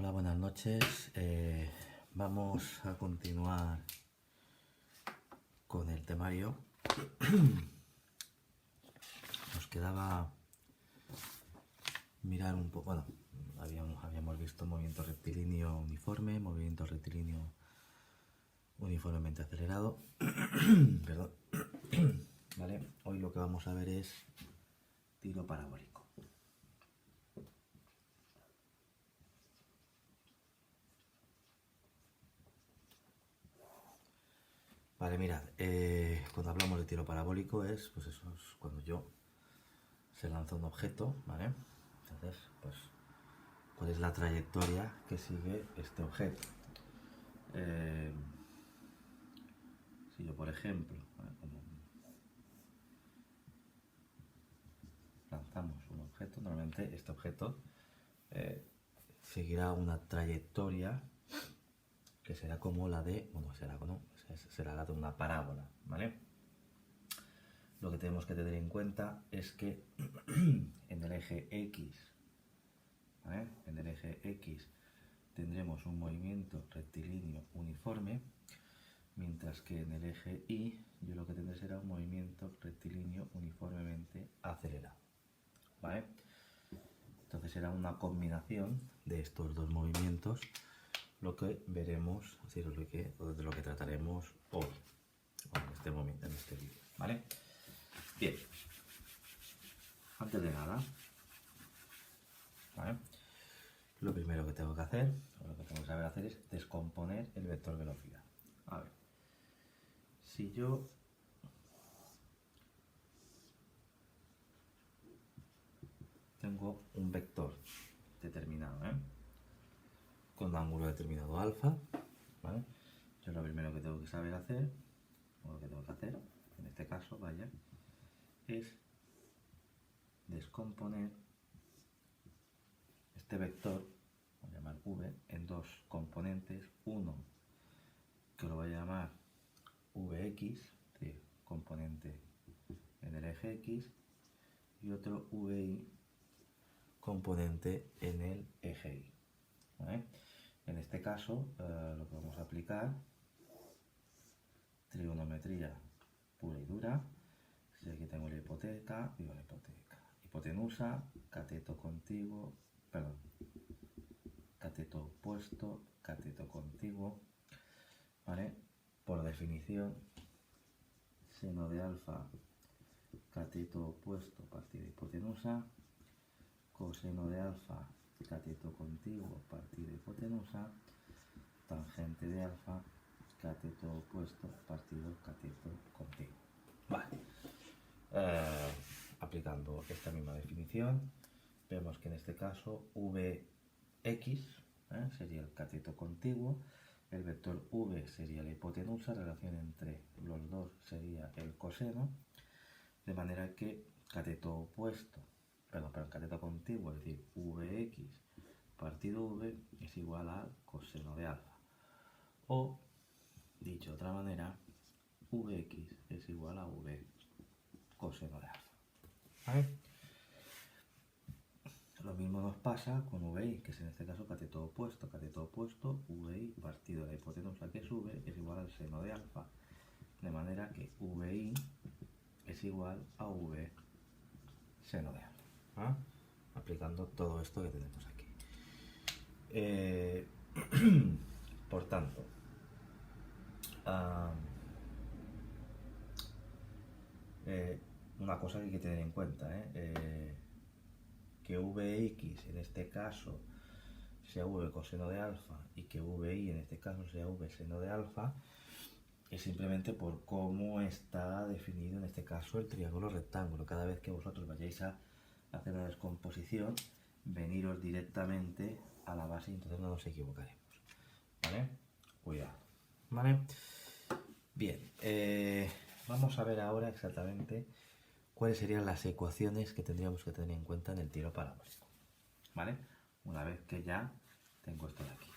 Hola, buenas noches. Vamos a continuar con el temario. Nos quedaba mirar un poco, bueno, habíamos visto movimiento rectilíneo uniforme, movimiento rectilíneo uniformemente acelerado. Perdón. Vale, hoy lo que vamos a ver es tiro parabólico. Vale, mirad, cuando hablamos de tiro parabólico es, pues eso, es cuando se lanza un objeto, ¿vale? Entonces, pues, ¿cuál es la trayectoria que sigue este objeto? Si yo, por ejemplo, ¿vale? Como lanzamos un objeto, normalmente este objeto seguirá una trayectoria que será como la de, bueno, será la de una parábola, ¿vale? Lo que tenemos que tener en cuenta es que en el eje X, ¿vale? En el eje X tendremos un movimiento rectilíneo uniforme, mientras que en el eje Y yo lo que tendré será un movimiento rectilíneo uniformemente acelerado, ¿vale? Entonces será una combinación de estos dos movimientos lo que veremos, es decir, de lo que trataremos hoy, en este momento, en este vídeo, ¿vale? Bien, antes de nada, ¿vale? Lo primero que tengo que hacer, o lo que tengo que saber hacer es descomponer el vector velocidad. A ver, si yo tengo un vector determinado, con un ángulo determinado alfa, ¿vale? Yo lo primero que tengo que saber hacer, o lo que tengo que hacer, en este caso, vaya, es descomponer este vector, voy a llamar v, en dos componentes, uno que lo voy a llamar vx, es decir, componente en el eje x, y otro vi, componente en el eje y, ¿vale? En este caso, lo que vamos a aplicar, trigonometría pura y dura. Si aquí tengo la hipotenusa, cateto contiguo, perdón, cateto opuesto, cateto contiguo, ¿vale? Por definición, seno de alfa, cateto opuesto partido hipotenusa, coseno de alfa, cateto contiguo partido hipotenusa, tangente de alfa, cateto opuesto partido cateto contiguo. Vale. Aplicando esta misma definición, vemos que en este caso Vx sería el cateto contiguo, el vector v sería la hipotenusa, la relación entre los dos sería el coseno, de manera que cateto opuesto, cateto contiguo, es decir, Vx partido v es igual al coseno de alfa. O, dicho de otra manera, Vx es igual a v coseno de alfa. ¿Vale? Lo mismo nos pasa con VI, que es en este caso cateto opuesto, VI partido de la hipotenusa que sube es igual al seno de alfa, de manera que VI es igual a V seno de alfa, ¿ah? Aplicando todo esto que tenemos aquí. Por tanto, una cosa que hay que tener en cuenta, que Vx en este caso sea V coseno de alfa y que VI en este caso sea V seno de alfa, es simplemente por cómo está definido en este caso el triángulo rectángulo. Cada vez que vosotros vayáis a hacer una descomposición, veniros directamente a la base y entonces no nos equivocaremos, ¿vale? Cuidado, ¿vale? Bien, vamos a ver ahora exactamente cuáles serían las ecuaciones que tendríamos que tener en cuenta en el tiro parabólico, ¿vale? Una vez que ya tengo esto de aquí.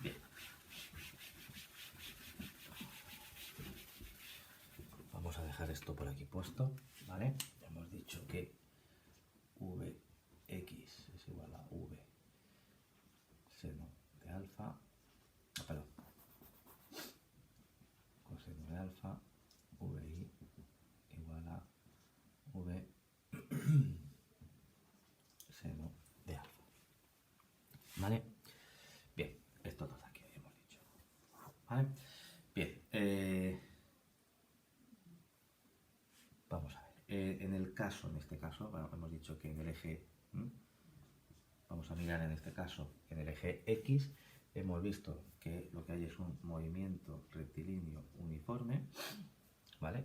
Bien. Vamos a dejar esto por aquí puesto, ¿vale? Ya hemos dicho que Vx es igual a V ¿Vale? Bien, esto todo aquí hemos dicho. ¿Vale? Bien, vamos a ver. En este caso, bueno, hemos dicho que en el eje, vamos a mirar en este caso, en el eje X, hemos visto que lo que hay es un movimiento rectilíneo uniforme, ¿vale?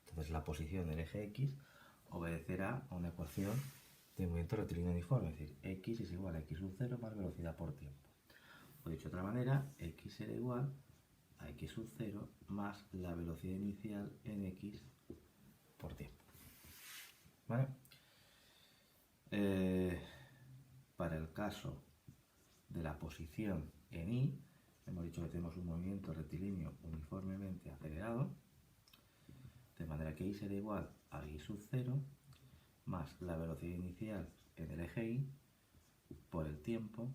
Entonces la posición del eje X obedecerá a una ecuación de movimiento rectilíneo uniforme, es decir, X es igual a X sub 0 más velocidad por tiempo. O dicho de otra manera, X será igual a X sub 0 más la velocidad inicial en X por tiempo. ¿Vale? Para el caso de la posición en Y, hemos dicho que tenemos un movimiento rectilíneo uniformemente acelerado, de manera que Y será igual a Y sub 0 más la velocidad inicial en el eje Y por el tiempo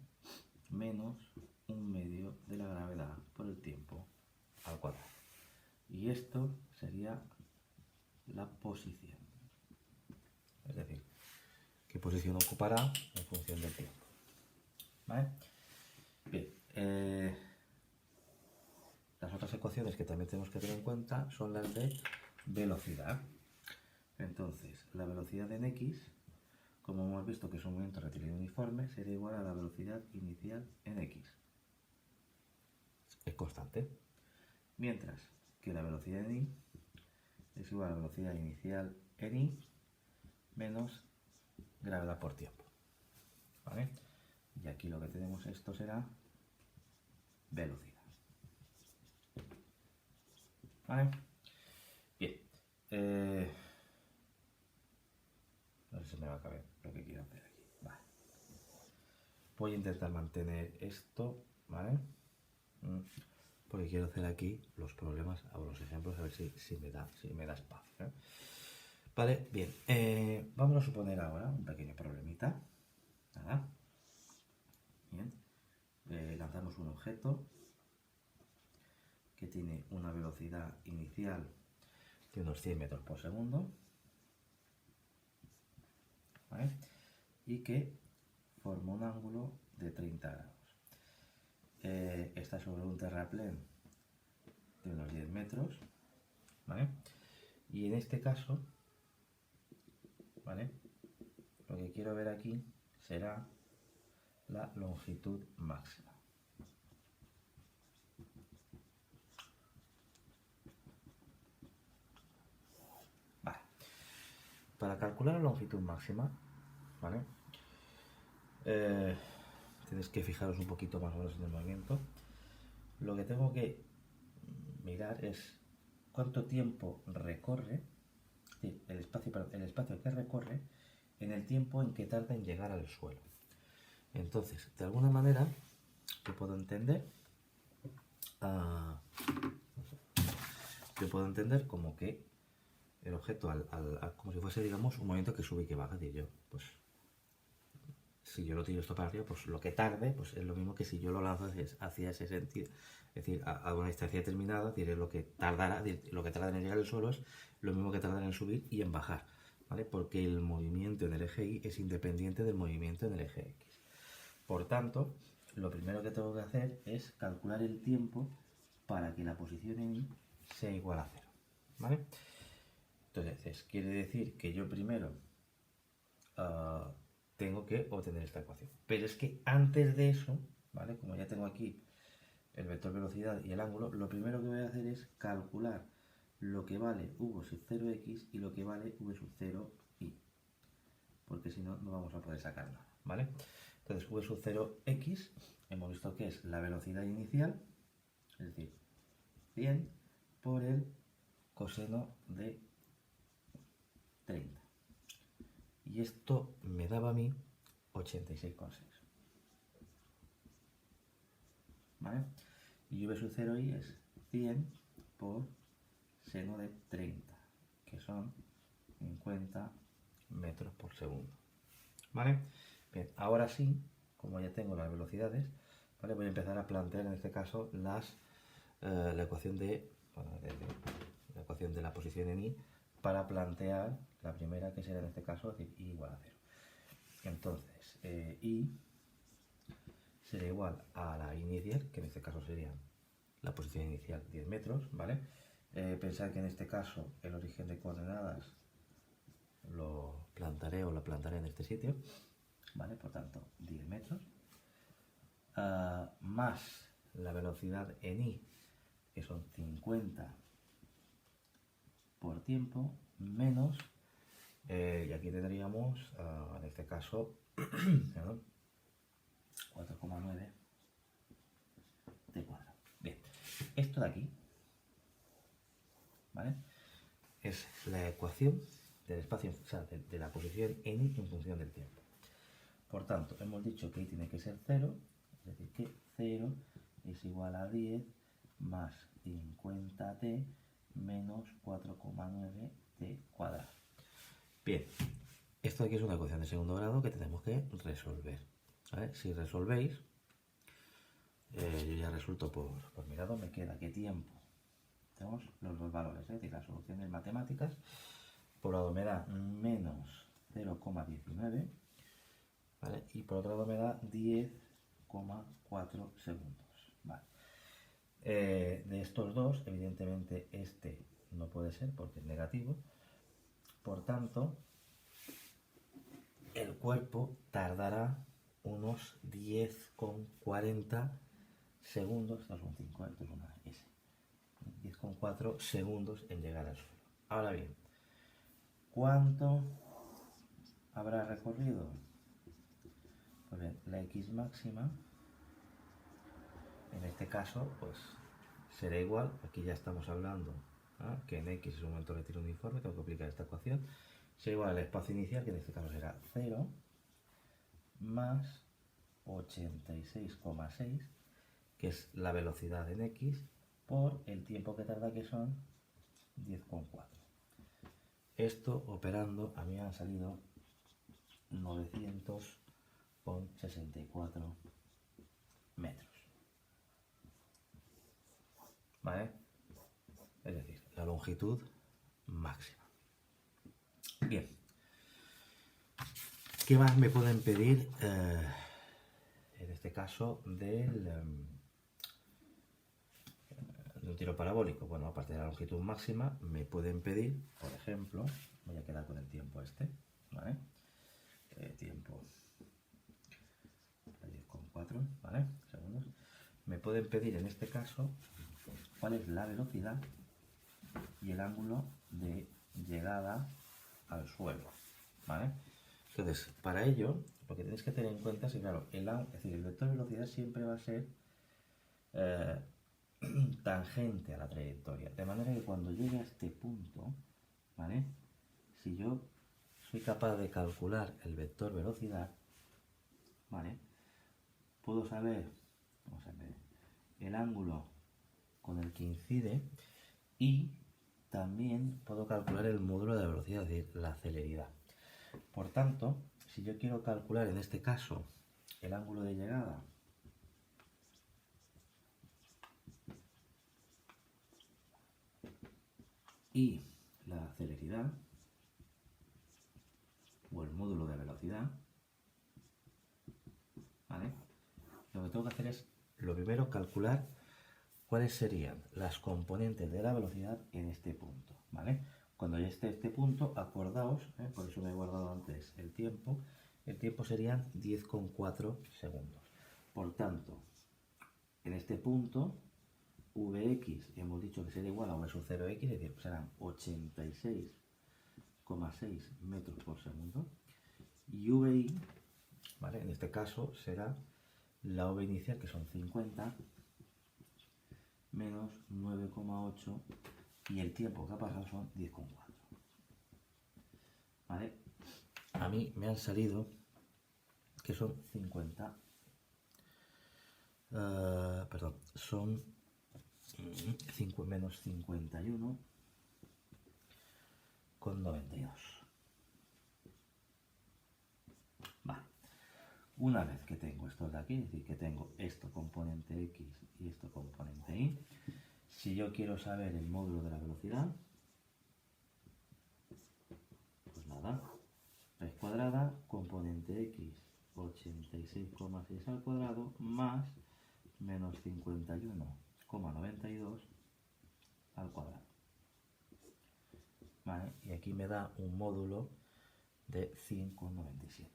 menos un medio de la gravedad por el tiempo al cuadrado. Y esto sería la posición. Es decir, qué posición ocupará en función del tiempo. ¿Vale? Bien. Las otras ecuaciones que también tenemos que tener en cuenta son las de velocidad. Entonces, la velocidad en X, como hemos visto que es un movimiento rectilíneo uniforme, sería igual a la velocidad inicial en X. Es constante. Mientras que la velocidad en Y es igual a la velocidad inicial en Y menos gravedad por tiempo. ¿Vale? Y aquí lo que tenemos, esto será velocidad. ¿Vale? Bien. No sé si me va a caber lo que quiero hacer aquí. Vale. Voy a intentar mantener esto, ¿vale? Porque quiero hacer aquí los problemas o los ejemplos, a ver si me da espacio, ¿eh? Vale, bien. Vamos a suponer ahora un pequeño problemita. Nada. Bien. Lanzamos un objeto que tiene una velocidad inicial de unos 100 metros por segundo, ¿vale? Y que forma un ángulo de 30 grados. Está sobre un terraplén de unos 10 metros, ¿vale? Y en este caso, ¿vale? Lo que quiero ver aquí será la longitud máxima. Vale. Para calcular la longitud máxima, ¿vale? Tenéis que fijaros un poquito más o menos en el movimiento. Lo que tengo que mirar es cuánto tiempo recorre, el espacio que recorre en el tiempo en que tarda en llegar al suelo. Entonces, de alguna manera, yo puedo entender como que el objeto, como si fuese, digamos, un movimiento que sube y que baja. Pues, si yo lo tiro esto para arriba, pues lo que tarde, pues es lo mismo que si yo lo lanzo hacia ese sentido. Es decir, a una distancia determinada, diré lo que tarda en llegar al suelo es lo mismo que tardará en subir y en bajar, ¿vale? Porque el movimiento en el eje Y es independiente del movimiento en el eje X. Por tanto, lo primero que tengo que hacer es calcular el tiempo para que la posición en Y sea igual a 0, ¿vale? Entonces, quiere decir que yo primero tengo que obtener esta ecuación. Pero es que antes de eso, ¿vale? Como ya tengo aquí el vector velocidad y el ángulo, lo primero que voy a hacer es calcular lo que vale v sub 0x y lo que vale v sub 0y. Porque si no, no vamos a poder sacar nada, ¿vale? Entonces, v sub 0x, hemos visto que es la velocidad inicial, es decir, 100 por el coseno de 30. Y esto me daba a mí 86,6. ¿Vale? Y v sub 0y es 100 por seno de 30, que son 50 metros por segundo. ¿Vale? Bien, ahora sí, como ya tengo las velocidades, ¿vale? Voy a empezar a plantear en este caso la ecuación la ecuación de la posición en Y para plantear la primera, que será en este caso, es decir, Y igual a 0. Entonces, Y será igual a la inicial, que en este caso sería la posición inicial 10 metros, ¿vale? Pensad que en este caso el origen de coordenadas lo plantaré o la plantaré en este sitio, ¿vale? Por tanto, 10 metros. Más la velocidad en I, que son 50 por tiempo, menos, y aquí tendríamos, en este caso, 4,9 t cuadrado. Bien, esto de aquí, ¿vale? Es la ecuación del espacio, o sea, de la posición n en función del tiempo. Por tanto, hemos dicho que i tiene que ser 0, es decir, que 0 es igual a 10 más 50t menos 4,9 t cuadrado. Bien, esto aquí es una ecuación de segundo grado que tenemos que resolver, ¿vale? Si resolvéis, yo ya resulto por mi lado, me queda que tiempo. Tenemos los dos valores, es decir, las soluciones matemáticas. Por un lado me da menos 0,19, ¿vale? Y por otro lado me da 10,4 segundos, ¿vale? De estos dos, evidentemente este no puede ser porque es negativo. Por tanto, el cuerpo tardará unos 10,40 segundos, estos son 5, esto es una S, 10,4 segundos en llegar al suelo. Ahora bien, ¿cuánto habrá recorrido? Pues bien, la X máxima, en este caso, pues será igual, aquí ya estamos hablando, ¿eh? Que en X es un momento de retiro uniforme, tengo que aplicar esta ecuación, será igual al espacio inicial, que en este caso será 0, más 86,6, que es la velocidad en X, por el tiempo que tarda, que son 10,4. Esto operando a mí me han salido 900,64 metros. ¿Vale? Es decir, la longitud máxima. Bien. ¿Qué más me pueden pedir? En este caso de un tiro parabólico. Bueno, aparte de la longitud máxima, me pueden pedir, por ejemplo, voy a quedar con el tiempo este, ¿vale? Tiempo 10,4, ¿vale? Segundos. Me pueden pedir en este caso cuál es la velocidad y el ángulo de llegada al suelo, ¿vale? Entonces, para ello, lo que tenéis que tener en cuenta es que, claro, es decir, el vector de velocidad siempre va a ser tangente a la trayectoria, de manera que cuando llegue a este punto, ¿vale? Si yo soy capaz de calcular el vector velocidad, ¿vale? Puedo saber, vamos a ver, el ángulo con el que incide y también puedo calcular el módulo de la velocidad, es decir, la celeridad. Por tanto, si yo quiero calcular en este caso el ángulo de llegada y la celeridad, o el módulo de velocidad, ¿vale? Lo que tengo que hacer es, lo primero, calcular cuáles serían las componentes de la velocidad en este punto, ¿vale? Cuando ya esté este punto, acordaos, por eso me he guardado antes el tiempo serían 10,4 segundos. Por tanto, en este punto, Vx hemos dicho que será igual a V sub 0x, es decir, serán 86,6 metros por segundo. Y Vi, ¿vale? En este caso será la V inicial, que son 50, menos 9,8, y el tiempo que ha pasado son 10,4. ¿Vale? A mí me han salido que son 50, perdón, son menos 51,92. Vale. Una vez que tengo esto de aquí, es decir, que tengo esto componente X y esto componente Y, si yo quiero saber el módulo de la velocidad, pues nada, raíz cuadrada, componente X 86,6 al cuadrado más menos 51,92 al cuadrado. ¿Vale? Y aquí me da un módulo de 5,97.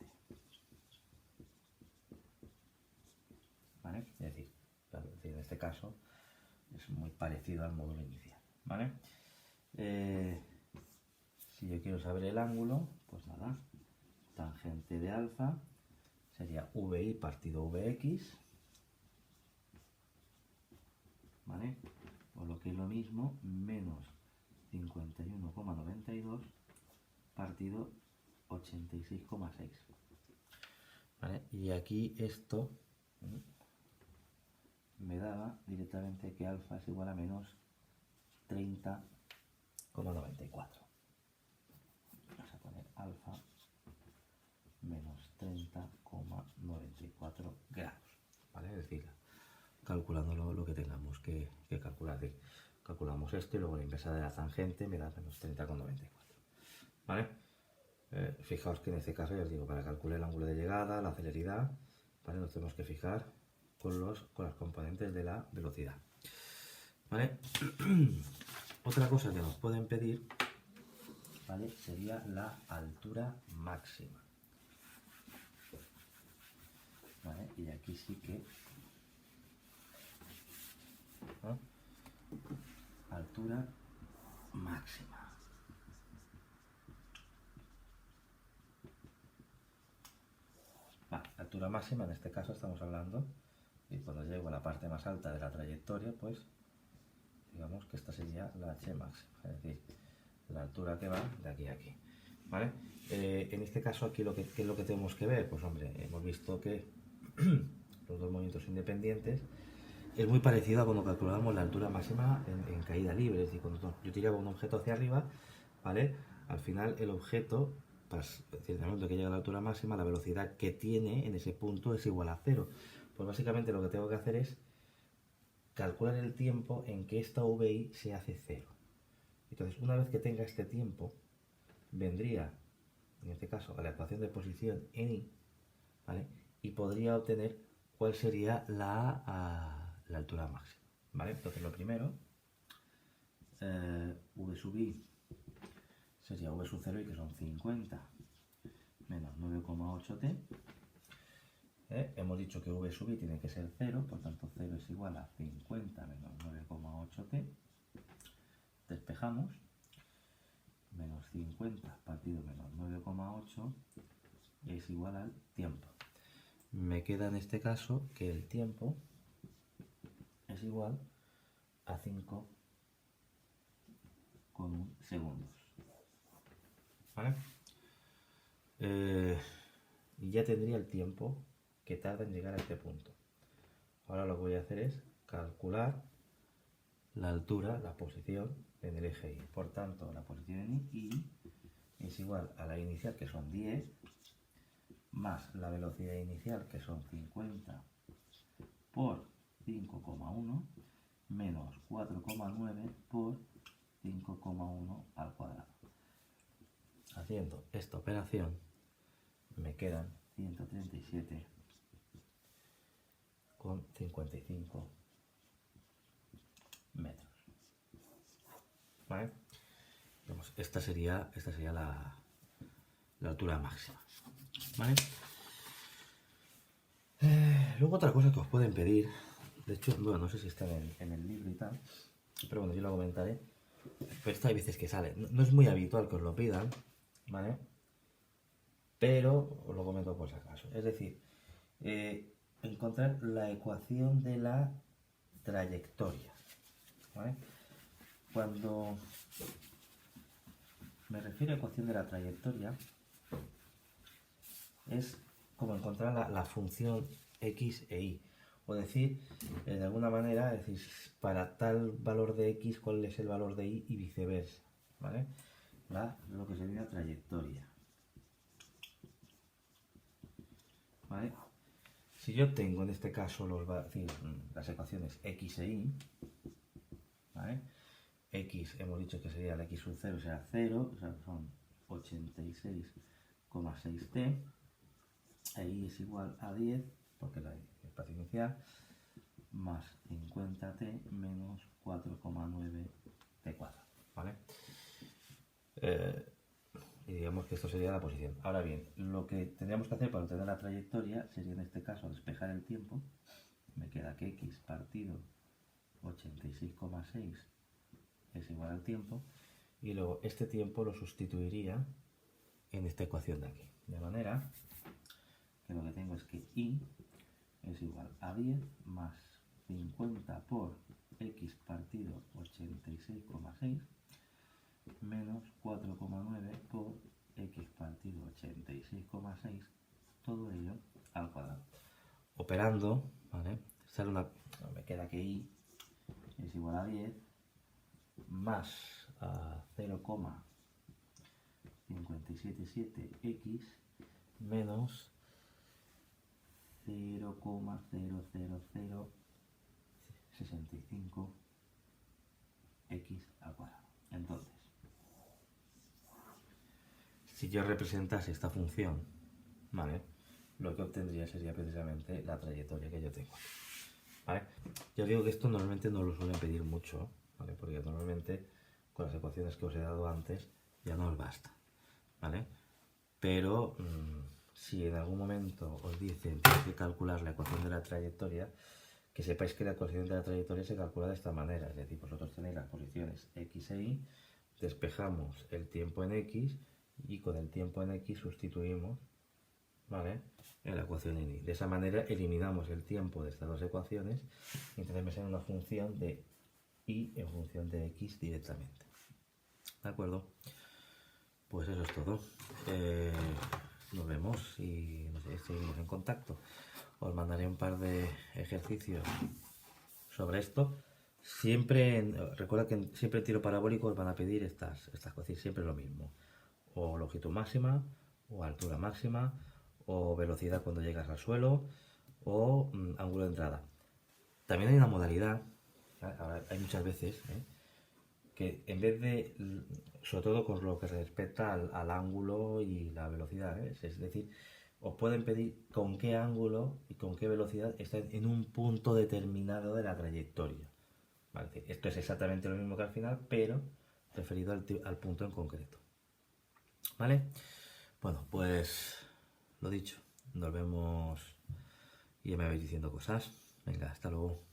¿Vale? Es decir, claro, en este caso es muy parecido al módulo inicial. ¿Vale? Si yo quiero saber el ángulo, pues nada, tangente de alfa sería VI partido VX, ¿vale? O lo que es lo mismo, menos 51,92 partido 86,6. ¿Vale? Y aquí esto me daba directamente que alfa es igual a menos 30,94. Vamos a poner alfa menos 30,94 grados. ¿Vale? Es decir, calculando lo que tengamos que calcular. Calculamos esto y luego la inversa de la tangente me da menos 30,94. ¿Vale? Fijaos que en este caso, ya os digo, para calcular el ángulo de llegada, la celeridad, ¿vale? Nos tenemos que fijar con las componentes de la velocidad. ¿Vale? Otra cosa que nos pueden pedir, ¿vale? Sería la altura máxima. ¿Vale? Y aquí sí que... ¿no? Altura máxima. Vale, altura máxima, en este caso estamos hablando, y cuando llego a la parte más alta de la trayectoria, pues digamos que esta sería la h máxima, es decir, la altura que va de aquí a aquí. ¿Vale? En este caso aquí, ¿qué es lo que tenemos que ver? Pues hombre, hemos visto que los dos movimientos independientes es muy parecido a cuando calculábamos la altura máxima en caída libre, es decir, cuando yo tiraba un objeto hacia arriba, ¿vale? Al final el objeto, pues, en el momento que llega a la altura máxima, la velocidad que tiene en ese punto es igual a 0. Pues básicamente lo que tengo que hacer es calcular el tiempo en que esta VI se hace 0. Entonces, una vez que tenga este tiempo, vendría, en este caso, a la ecuación de posición en I, ¿vale? Y podría obtener cuál sería la altura máxima, ¿vale? Entonces lo primero, V sub I sería V sub 0 y que son 50 menos 9,8t. Hemos dicho que V sub I tiene que ser 0, por tanto 0 es igual a 50 menos 9,8t. Despejamos, menos 50 partido menos 9,8 es igual al tiempo. Me queda en este caso que el tiempo es igual a 5,1 segundos. ¿Vale? Y ya tendría el tiempo que tarda en llegar a este punto. Ahora lo que voy a hacer es calcular la altura, la posición en el eje Y. Por tanto, la posición en Y es igual a la inicial, que son 10, más la velocidad inicial, que son 50 por 5,1, menos 4,9 por 5,1 al cuadrado. Haciendo esta operación me quedan 137,55 metros. ¿Vale? Vamos, esta sería la altura máxima. ¿Vale? Luego otra cosa que os pueden pedir, de hecho, bueno, no sé si está en el libro y tal, pero bueno, yo lo comentaré. Pero esta hay veces que sale. No es muy habitual que os lo pidan, ¿vale? Pero os lo comento por si acaso. Es decir, encontrar la ecuación de la trayectoria, ¿vale? Cuando me refiero a ecuación de la trayectoria, es como encontrar la función x e y. O decir, de alguna manera, es decir, para tal valor de x, cuál es el valor de y y viceversa, ¿vale? Lo que sería trayectoria. ¿Vale? Si yo tengo en este caso las ecuaciones x e y, ¿vale? X hemos dicho que sería la x sub 0, será 0, o sea, son 86,6t. I es igual a 10, porque es el espacio inicial, más 50t menos 4,9t cuadrado, ¿vale? Y digamos que esto sería la posición. Ahora bien, lo que tendríamos que hacer para obtener la trayectoria sería en este caso despejar el tiempo. Me queda que x partido 86,6 es igual al tiempo, y luego este tiempo lo sustituiría en esta ecuación de aquí, de manera que lo que tengo es que y es igual a 10 más 50 por x partido 86,6 menos 4,9 por x partido 86,6, todo ello al cuadrado. Operando, ¿vale? Me queda que y es igual a 10 más 0,577x menos 0,00065x al cuadrado. Entonces, si yo representase esta función, ¿vale?, lo que obtendría sería precisamente la trayectoria que yo tengo. ¿Vale? Ya os digo que esto normalmente no lo suelen pedir mucho, ¿vale? Porque normalmente con las ecuaciones que os he dado antes ya no os basta, ¿vale? Pero si en algún momento os dicen que hay que calcular la ecuación de la trayectoria, que sepáis que la ecuación de la trayectoria se calcula de esta manera, es decir, vosotros tenéis las posiciones x e y, despejamos el tiempo en x y con el tiempo en x sustituimos, ¿vale?, en la ecuación en y. De esa manera eliminamos el tiempo de estas dos ecuaciones y entonces me sale una función de y en función de x directamente. ¿De acuerdo? Pues eso es todo. Nos vemos y no sé, seguimos en contacto. Os mandaré un par de ejercicios sobre esto. Recuerda que siempre en tiro parabólico os van a pedir estas cosas, siempre lo mismo. O longitud máxima, o altura máxima, o velocidad cuando llegas al suelo, o ángulo de entrada. También hay una modalidad, ahora hay muchas veces, que en vez de, sobre todo con lo que respecta al ángulo y la velocidad, es decir, os pueden pedir con qué ángulo y con qué velocidad están en un punto determinado de la trayectoria. ¿Vale? Esto es exactamente lo mismo que al final, pero referido al punto en concreto. ¿Vale? Bueno, pues lo dicho, nos vemos y ya me vais diciendo cosas. Venga, hasta luego.